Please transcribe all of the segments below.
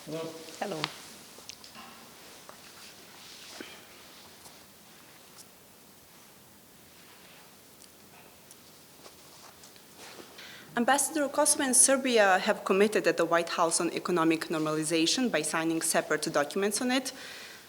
Hello. Hello. Ambassador, Kosovo and Serbia have committed at the White House on economic normalization by signing separate documents on it.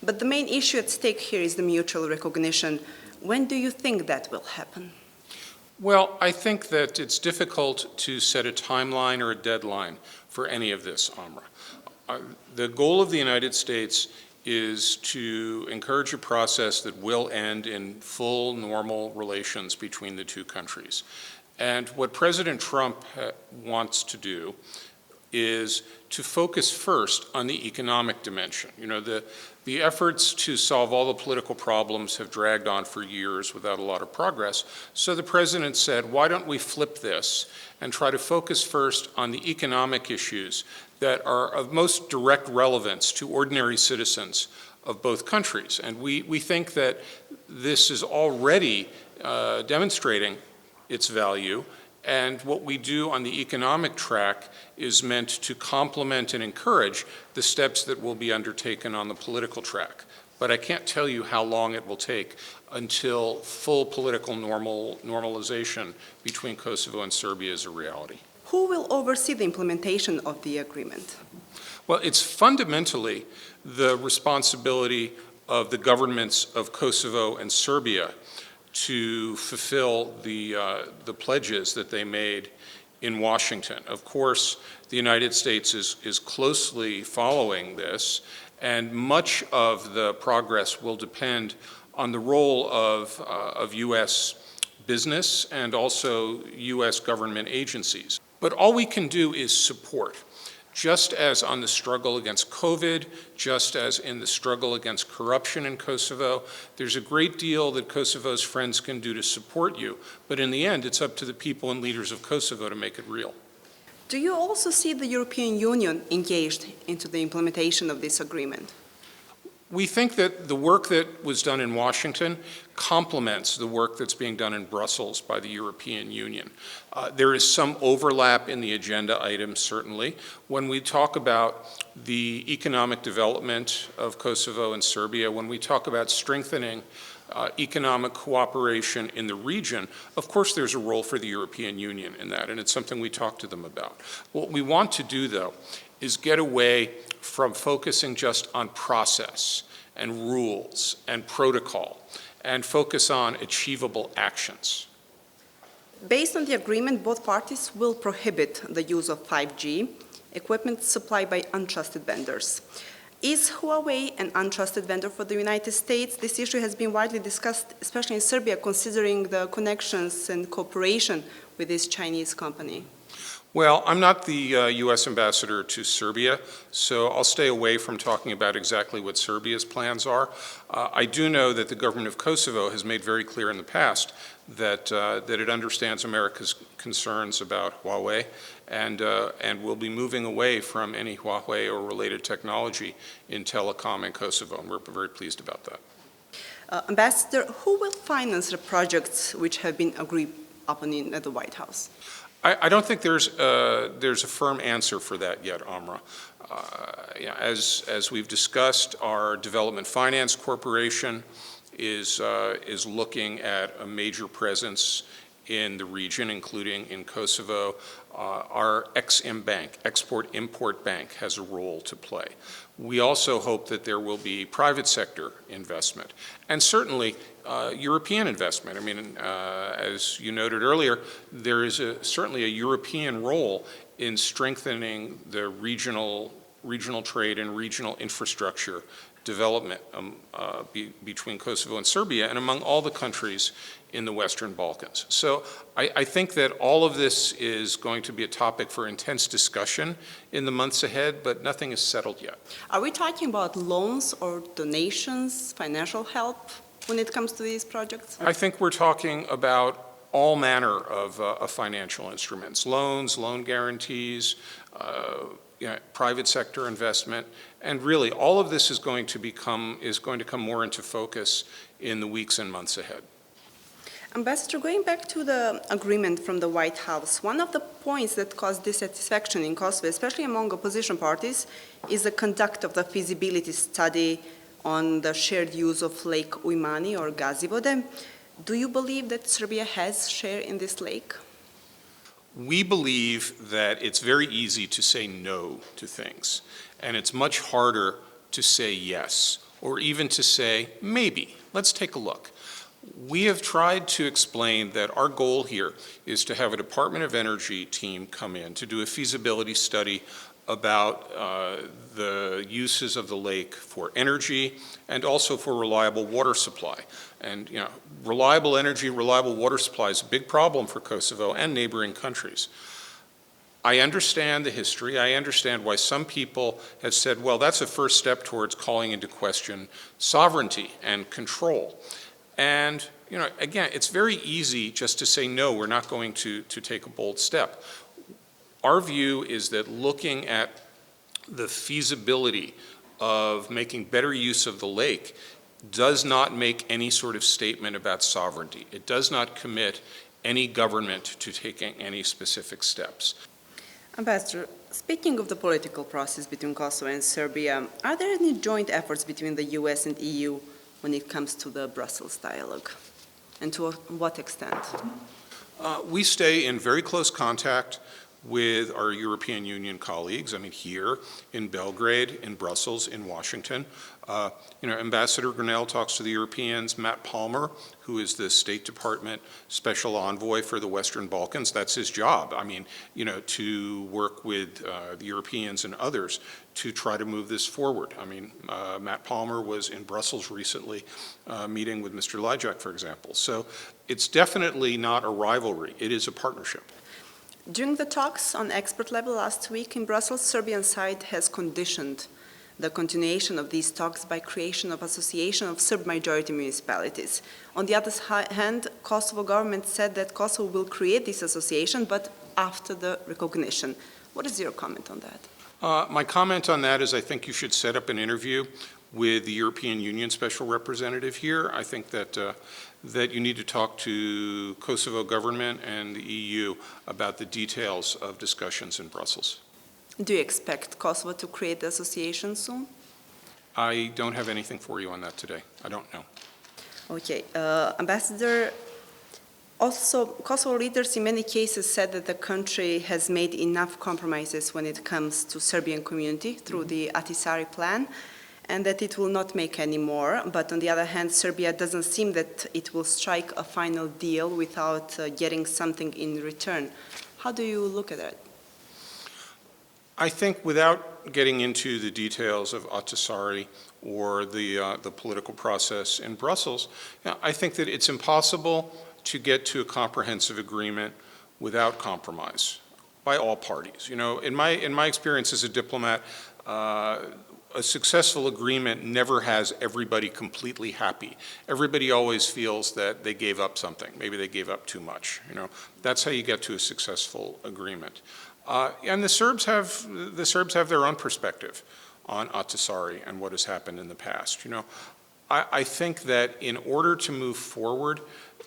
But the main issue at stake here is the mutual recognition. When do you think that will happen? Well, I think that it's difficult to set a timeline or a deadline for any of this, Amra. The goal of the United States is to encourage a process that will end in full normal relations between the two countries. And what President Trump wants to do is to focus first on the economic dimension. You know, the efforts to solve all the political problems have dragged on for years without a lot of progress. So the president said, why don't we flip this and try to focus first on the economic issues that are of most direct relevance to ordinary citizens of both countries. And we think that this is already demonstrating its value, and what we do on the economic track is meant to complement and encourage the steps that will be undertaken on the political track. But I can't tell you how long it will take until full political normalization between Kosovo and Serbia is a reality. Who will oversee the implementation of the agreement? Well, it's fundamentally the responsibility of the governments of Kosovo and Serbia to fulfill the pledges that they made in Washington. Of course, the United States is closely following this, and much of the progress will depend on the role of U.S. business and also U.S. government agencies. But all we can do is support. Just as on the struggle against COVID, just as in the struggle against corruption in Kosovo, there's a great deal that Kosovo's friends can do to support you, but in the end, it's up to the people and leaders of Kosovo to make it real. Do you also see the European Union engaged into the implementation of this agreement? We think that the work that was done in Washington complements the work that's being done in Brussels by the European Union. There is some overlap in the agenda items, certainly. When we talk about the economic development of Kosovo and Serbia, when we talk about strengthening economic cooperation in the region, of course there's a role for the European Union in that, and it's something we talk to them about. What we want to do, though, is get away from focusing just on process and rules and protocol and focus on achievable actions. Based on the agreement, both parties will prohibit the use of 5G equipment supplied by untrusted vendors. Is Huawei an untrusted vendor for the United States? This issue has been widely discussed, especially in Serbia, considering the connections and cooperation with this Chinese company. Well, I'm not the U.S. ambassador to Serbia, so I'll stay away from talking about exactly what Serbia's plans are. I do know that the government of Kosovo has made very clear in the past that it understands America's concerns about Huawei and will be moving away from any Huawei or related technology in telecom in Kosovo, and we're very pleased about that. Ambassador, who will finance the projects which have been agreed upon at the White House? I don't think there's a firm answer for that yet, Amra. As we've discussed, our Development Finance Corporation is looking at a major presence in the region, including in Kosovo. Our Ex-Im Bank, Export-Import Bank, has a role to play. We also hope that there will be private sector investment, and certainly European investment. I mean, as you noted earlier, there is certainly a European role in strengthening the regional trade and regional infrastructure development between Kosovo and Serbia and among all the countries in the Western Balkans. So I think that all of this is going to be a topic for intense discussion in the months ahead, but nothing is settled yet. Are we talking about loans or donations, financial help when it comes to these projects? I think we're talking about all manner of financial instruments, loans, loan guarantees, private sector investment, and really all of this is going to come more into focus in the weeks and months ahead. Ambassador, going back to the agreement from the White House, one of the points that caused dissatisfaction in Kosovo, especially among opposition parties, is the conduct of the feasibility study on the shared use of Lake Uimani or Gazivode. Do you believe that Serbia has share in this lake? We believe that it's very easy to say no to things, and it's much harder to say yes, or even to say maybe. Let's take a look. We have tried to explain that our goal here is to have a Department of Energy team come in to do a feasibility study about the uses of the lake for energy and also for reliable water supply. And reliable energy, reliable water supply is a big problem for Kosovo and neighboring countries. I understand the history. I understand why some people have said, well, that's a first step towards calling into question sovereignty and control. And, again, it's very easy just to say, no, we're not going to take a bold step. Our view is that looking at the feasibility of making better use of the lake does not make any sort of statement about sovereignty. It does not commit any government to taking any specific steps. Ambassador, speaking of the political process between Kosovo and Serbia, are there any joint efforts between the US and EU when it comes to the Brussels dialogue? And to what extent? We stay in very close contact with our European Union colleagues, here in Belgrade, in Brussels, in Washington. Ambassador Grinnell talks to the Europeans. Matt Palmer, who is the State Department Special Envoy for the Western Balkans, that's his job. To work with the Europeans and others to try to move this forward. Matt Palmer was in Brussels recently meeting with Mr. Lajcak, for example. So it's definitely not a rivalry. It is a partnership. During the talks on expert level last week in Brussels, Serbian side has conditioned the continuation of these talks by creation of association of Serb-majority municipalities. On the other hand, Kosovo government said that Kosovo will create this association, but after the recognition. What is your comment on that? My comment on that is I think you should set up an interview with the European Union Special Representative here. I think that you need to talk to Kosovo government and the EU about the details of discussions in Brussels. Do you expect Kosovo to create the association soon? I don't have anything for you on that today. I don't know. Okay. Ambassador, also Kosovo leaders in many cases said that the country has made enough compromises when it comes to Serbian community through the Ahtisaari plan, and that it will not make any more. But on the other hand, Serbia doesn't seem that it will strike a final deal without getting something in return. How do you look at that? I think without getting into the details of Ahtisaari or the political process in Brussels, I think that it's impossible to get to a comprehensive agreement without compromise by all parties. In my experience as a diplomat, a successful agreement never has everybody completely happy. Everybody always feels that they gave up something. Maybe they gave up too much. That's how you get to a successful agreement. And the Serbs have their own perspective on Ahtisaari and what has happened in the past. I think that in order to move forward,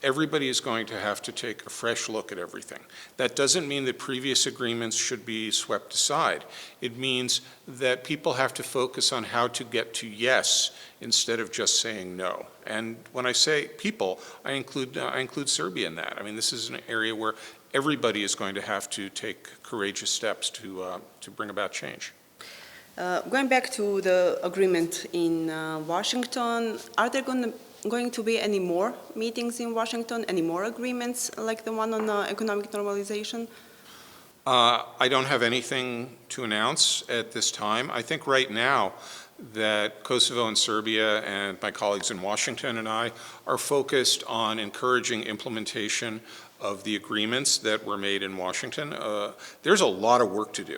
everybody is going to have to take a fresh look at everything. That doesn't mean that previous agreements should be swept aside. It means that people have to focus on how to get to yes instead of just saying no. And when I say people, I include Serbia in that. This is an area where everybody is going to have to take courageous steps to bring about change. Going back to the agreement in Washington, are there going to be any more meetings in Washington, any more agreements like the one on economic normalization? I don't have anything to announce at this time. I think right now that Kosovo and Serbia and my colleagues in Washington and I are focused on encouraging implementation of the agreements that were made in Washington. There's a lot of work to do.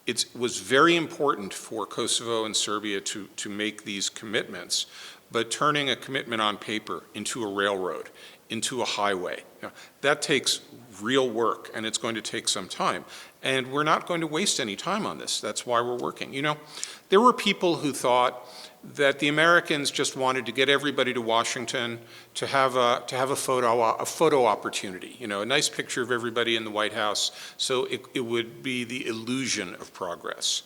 It was very important for Kosovo and Serbia to make these commitments, but turning a commitment on paper into a railroad into a highway. That takes real work, and it's going to take some time. And we're not going to waste any time on this. That's why we're working. There were people who thought that the Americans just wanted to get everybody to Washington to have a photo opportunity, a nice picture of everybody in the White House, so it would be the illusion of progress.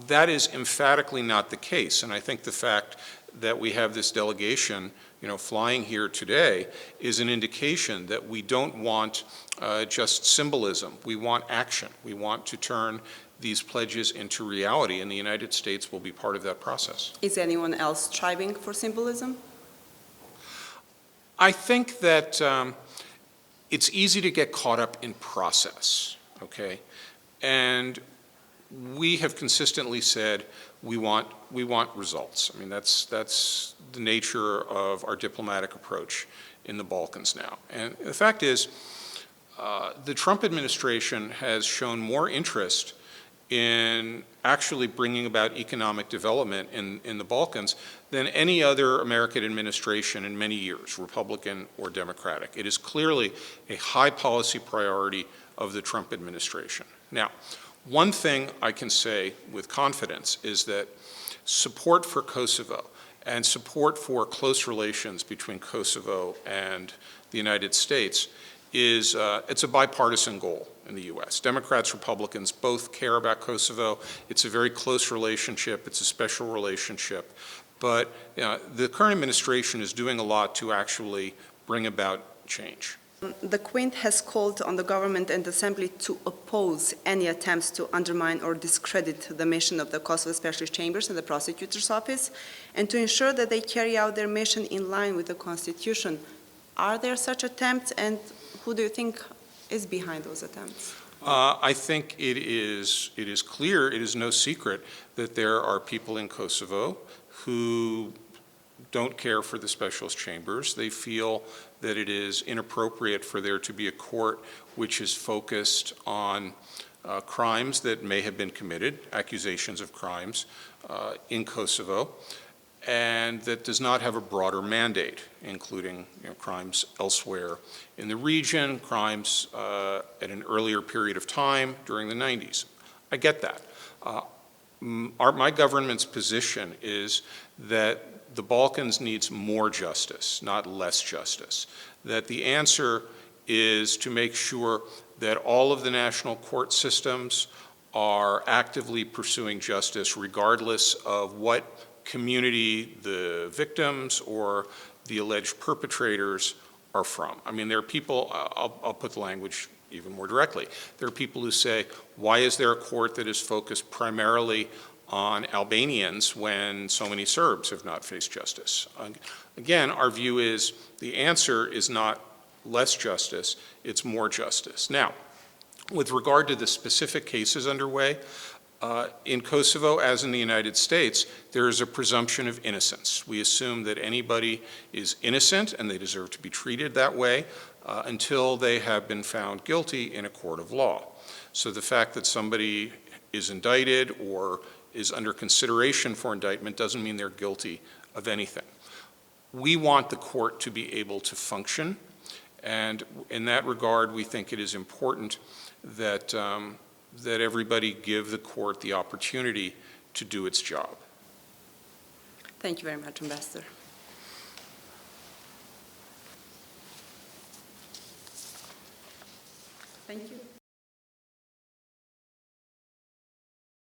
That is emphatically not the case, and I think the fact that we have this delegation, flying here today is an indication that we don't want just symbolism. We want action. We want to turn these pledges into reality, and the United States will be part of that process. Is anyone else striving for symbolism? I think that it's easy to get caught up in process, okay? And we have consistently said we want results. I mean, that's the nature of our diplomatic approach in the Balkans now. And the fact is, the Trump administration has shown more interest in actually bringing about economic development in the Balkans than any other American administration in many years, Republican or Democratic. It is clearly a high policy priority of the Trump administration. Now, one thing I can say with confidence is that support for Kosovo and support for close relations between Kosovo and the United States is it's a bipartisan goal in the U.S. Democrats, Republicans both care about Kosovo. It's a very close relationship. It's a special relationship. But the current administration is doing a lot to actually bring about change. The Quint has called on the government and assembly to oppose any attempts to undermine or discredit the mission of the Kosovo Specialist Chambers and the Prosecutor's Office, and to ensure that they carry out their mission in line with the Constitution. Are there such attempts, and who do you think is behind those attempts? I think it is clear, it is no secret, that there are people in Kosovo who don't care for the specialist chambers. They feel that it is inappropriate for there to be a court which is focused on crimes that may have been committed, accusations of crimes in Kosovo, and that does not have a broader mandate, including crimes elsewhere in the region, crimes at an earlier period of time during the 90s. I get that. My government's position is that the Balkans needs more justice, not less justice. That the answer is to make sure that all of the national court systems are actively pursuing justice regardless of what community the victims or the alleged perpetrators are from. I mean, there are people, I'll put the language even more directly. There are people who say, why is there a court that is focused primarily on Albanians when so many Serbs have not faced justice? Again, our view is the answer is not less justice, it's more justice. Now, with regard to the specific cases underway, in Kosovo, as in the United States, there is a presumption of innocence. We assume that anybody is innocent and they deserve to be treated that way until they have been found guilty in a court of law. So the fact that somebody is indicted or is under consideration for indictment doesn't mean they're guilty of anything. We want the court to be able to function, and in that regard, we think it is important that that everybody give the court the opportunity to do its job. Thank you very much, Ambassador.